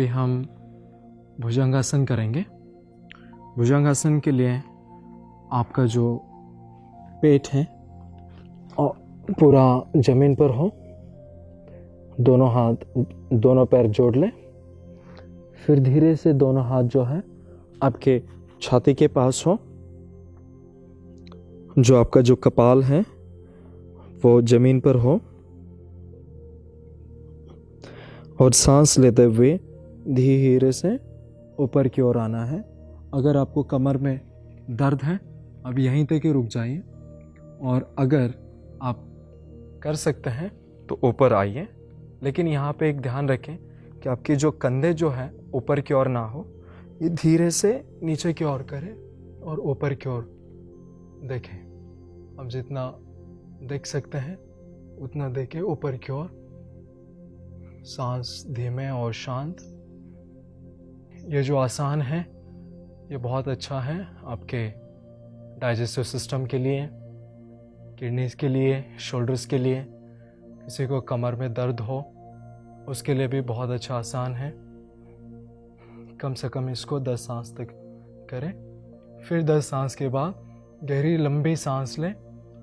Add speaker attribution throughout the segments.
Speaker 1: अभी हम भुजंगासन करेंगे। भुजंगासन के लिए आपका जो पेट है और पूरा ज़मीन पर हो, दोनों पैर जोड़ लें। फिर धीरे से दोनों हाथ जो है आपके छाती के पास हो। जो आपका जो कपाल है वो ज़मीन पर हो और सांस लेते हुए धीरे से ऊपर की ओर आना है। अगर आपको कमर में दर्द है अब यहीं तक ही रुक जाइए, और अगर आप कर सकते हैं तो ऊपर आइए। लेकिन यहाँ पे एक ध्यान रखें कि आपके जो कंधे जो है ऊपर की ओर ना हो, ये धीरे से नीचे की ओर करें और ऊपर की ओर देखें। अब जितना देख सकते हैं उतना देखें ऊपर की ओर। सांस धीमे और शांत। ये जो आसान है ये बहुत अच्छा है आपके डाइजेस्टिव सिस्टम के लिए, किडनीज के लिए, शोल्डर्स के लिए। किसी को कमर में दर्द हो उसके लिए भी बहुत अच्छा आसान है। कम से कम इसको 10 सांस तक करें। फिर 10 सांस के बाद गहरी लंबी सांस लें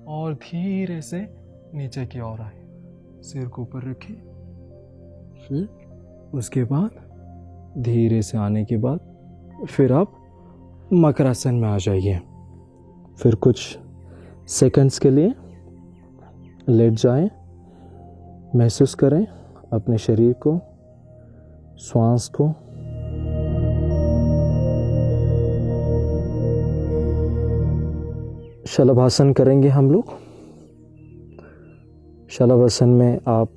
Speaker 1: और धीरे से नीचे की ओर आए। सिर को ऊपर रखें। फिर उसके बाद धीरे से आने के बाद फिर आप मकरासन में आ जाइए। फिर कुछ सेकंड्स के लिए लेट जाएं, महसूस करें अपने शरीर को, श्वास को। शलभासन करेंगे हम लोग। शलभासन में आप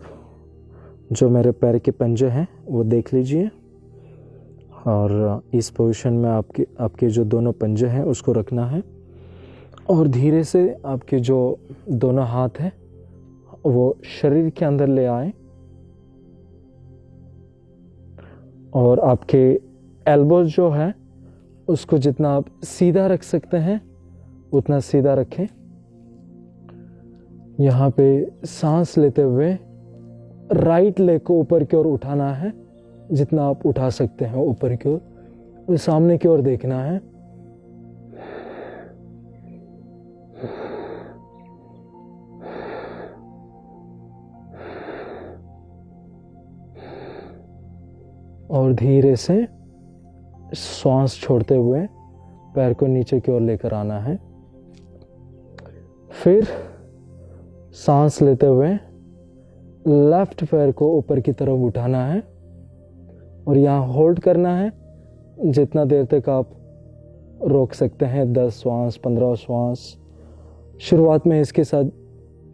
Speaker 1: जो मेरे पैर के पंजे हैं वो देख लीजिए, और इस पोजीशन में आपके जो दोनों पंजे हैं उसको रखना है, और धीरे से आपके जो दोनों हाथ हैं वो शरीर के अंदर ले आए, और आपके एल्बोज जो है उसको जितना आप सीधा रख सकते हैं उतना सीधा रखें। यहाँ पे सांस लेते हुए राइट लेग को ऊपर की ओर उठाना है, जितना आप उठा सकते हैं ऊपर की ओर, और सामने की ओर देखना है। और धीरे से श्वास छोड़ते हुए पैर को नीचे की ओर लेकर आना है। फिर सांस लेते हुए लेफ्ट पैर को ऊपर की तरफ उठाना है और यहाँ होल्ड करना है जितना देर तक आप रोक सकते हैं। 10 श्वास, 15 श्वास। शुरुआत में इसके साथ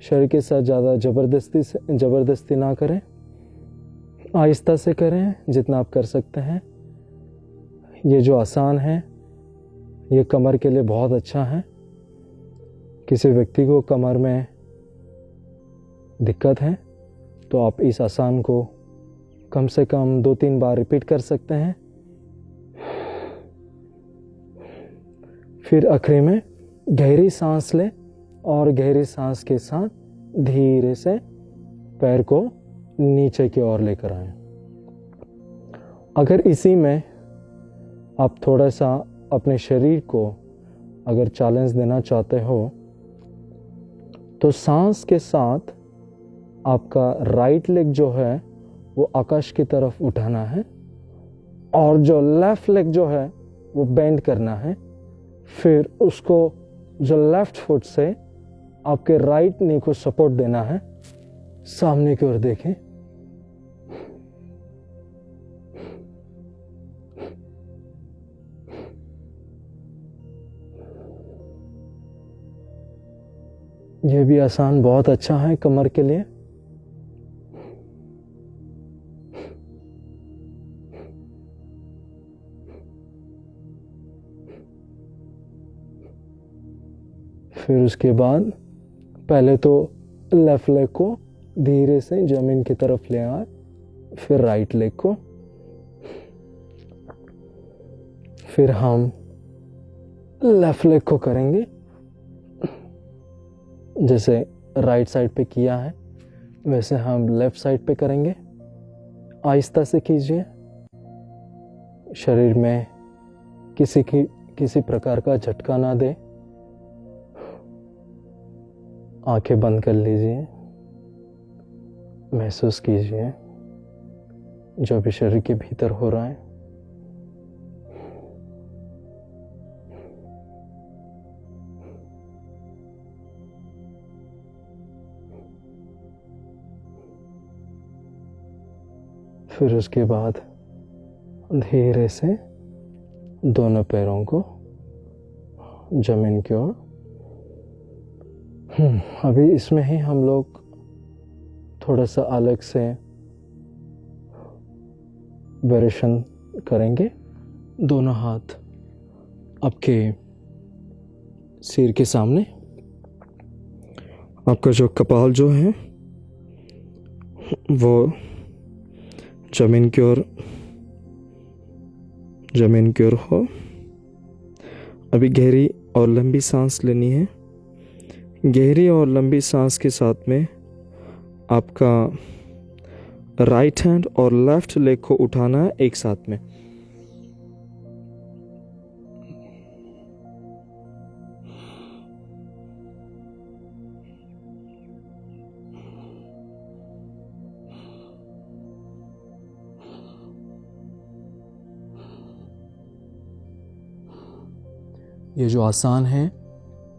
Speaker 1: शरीर के साथ ज़्यादा ज़बरदस्ती ना करें, आहिस्ता से करें जितना आप कर सकते हैं। ये जो आसान है ये कमर के लिए बहुत अच्छा है। किसी व्यक्ति को कमर में दिक्कत है तो आप इस आसान को कम से कम 2-3 बार रिपीट कर सकते हैं। फिर आखिरी में गहरी सांस लें और गहरी सांस के साथ धीरे से पैर को नीचे की ओर लेकर आएं। अगर इसी में आप थोड़ा सा अपने शरीर को अगर चैलेंज देना चाहते हो तो सांस के साथ आपका राइट लेग जो है वो आकाश की तरफ उठाना है, और जो लेफ्ट लेग जो है वो बेंड करना है। फिर उसको जो लेफ्ट फुट से आपके राइट नी को सपोर्ट देना है। सामने की ओर देखें। यह भी आसान बहुत अच्छा है कमर के लिए। फिर उसके बाद पहले तो लेफ्ट लेग को धीरे से जमीन की तरफ ले आए, फिर राइट लेग को। फिर हम लेफ्ट लेग को करेंगे जैसे राइट साइड पे किया है वैसे हम लेफ्ट साइड पे करेंगे। आहिस्ता से कीजिए, शरीर में किसी प्रकार का झटका ना दे। आंखें बंद कर लीजिए, महसूस कीजिए जो भी शरीर के भीतर हो रहा है। फिर उसके बाद धीरे से दोनों पैरों को जमीन की ओर। अभी इसमें ही हम लोग थोड़ा सा अलग से वेरिएशन करेंगे। दोनों हाथ आपके सिर के सामने, आपका जो कपाल जो है वो जमीन की ओर हो। अभी गहरी और लंबी सांस लेनी है। गहरी और लंबी सांस के साथ में आपका राइट हैंड और लेफ्ट लेग को उठाना है एक साथ में। ये जो आसान है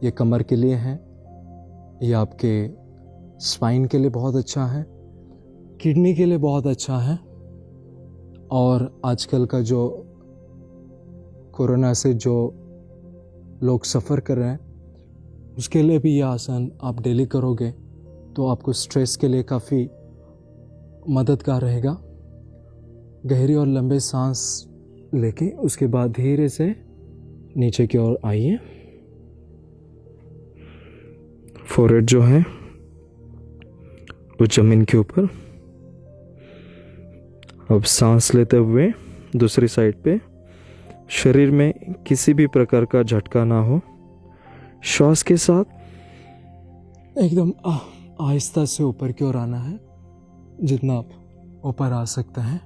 Speaker 1: ये कमर के लिए है, ये आपके स्पाइन के लिए बहुत अच्छा है, किडनी के लिए बहुत अच्छा है, और आजकल का जो कोरोना से जो लोग सफ़र कर रहे हैं उसके लिए भी ये आसन आप डेली करोगे तो आपको स्ट्रेस के लिए काफ़ी मददगार रहेगा। गहरी और लंबे सांस लेके उसके बाद धीरे से नीचे की ओर आइए। फोरहेड जो है वो जमीन के ऊपर। अब सांस लेते हुए दूसरी साइड पे शरीर में किसी भी प्रकार का झटका ना हो। श्वास के साथ एकदम आहिस्ता से ऊपर की ओर आना है, जितना आप ऊपर आ सकते हैं।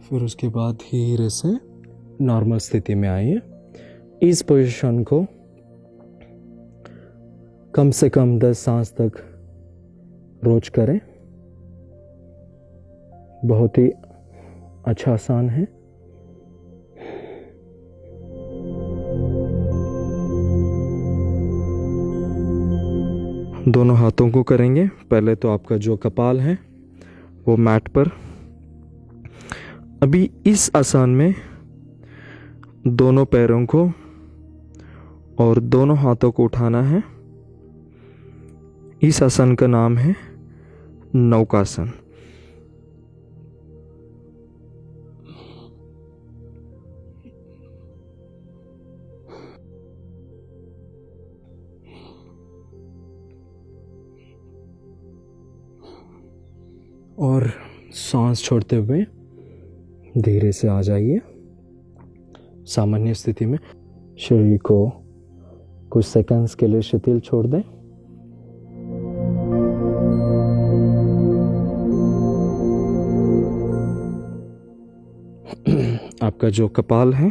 Speaker 1: फिर उसके बाद धीरे से नॉर्मल स्थिति में आइए। इस पोजीशन को कम से कम 10 सांस तक रोज करें। बहुत ही अच्छा आसान है। दोनों हाथों को करेंगे। पहले तो आपका जो कपाल है वो मैट पर। अभी इस आसन में दोनों पैरों को और दोनों हाथों को उठाना है। इस आसन का नाम है नौकासन। और सांस छोड़ते हुए धीरे से आ जाइए सामान्य स्थिति में। शरीर को कुछ सेकंड्स के लिए शिथिल छोड़ दें। आपका जो कपाल है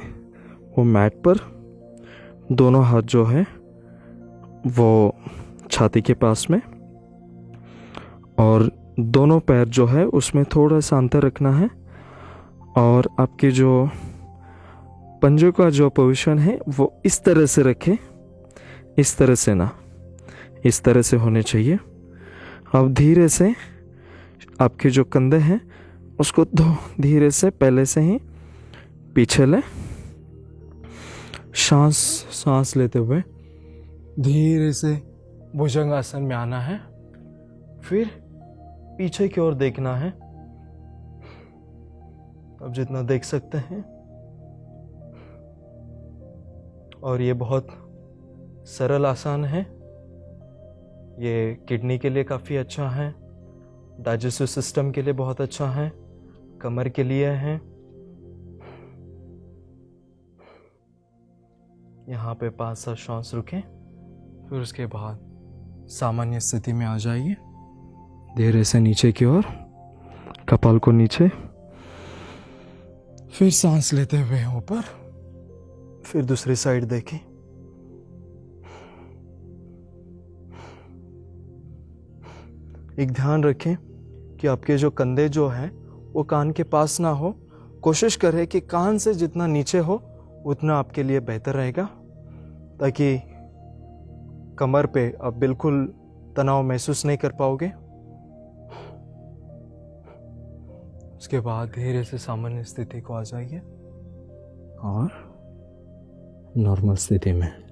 Speaker 1: वो मैट पर, दोनों हाथ जो है वो छाती के पास में, और दोनों पैर जो है उसमें थोड़ा सा अंतर रखना है। और आपके जो पंजों का जो पोजीशन है वो इस तरह से रखें, इस तरह से ना, इस तरह से होने चाहिए। अब धीरे से आपके जो कंधे हैं उसको धीरे से पहले से ही पीछे लें। सांस लेते हुए धीरे से भुजंगासन में आना है। फिर पीछे की ओर देखना है। अब जितना देख सकते हैं। और ये बहुत सरल आसान है। ये किडनी के लिए काफ़ी अच्छा है, डाइजेस्टिव सिस्टम के लिए बहुत अच्छा है, कमर के लिए है। यहाँ पे 5-7 सांस रुकें। फिर उसके बाद सामान्य स्थिति में आ जाइए। धीरे से नीचे की ओर, कपाल को नीचे, फिर सांस लेते हुए ऊपर, फिर दूसरी साइड देखें। एक ध्यान रखें कि आपके जो कंधे जो हैं वो कान के पास ना हो। कोशिश करें कि कान से जितना नीचे हो उतना आपके लिए बेहतर रहेगा, ताकि कमर पे आप बिल्कुल तनाव महसूस नहीं कर पाओगे। उसके बाद धीरे से सामान्य स्थिति को आ जाइए और नॉर्मल स्थिति में।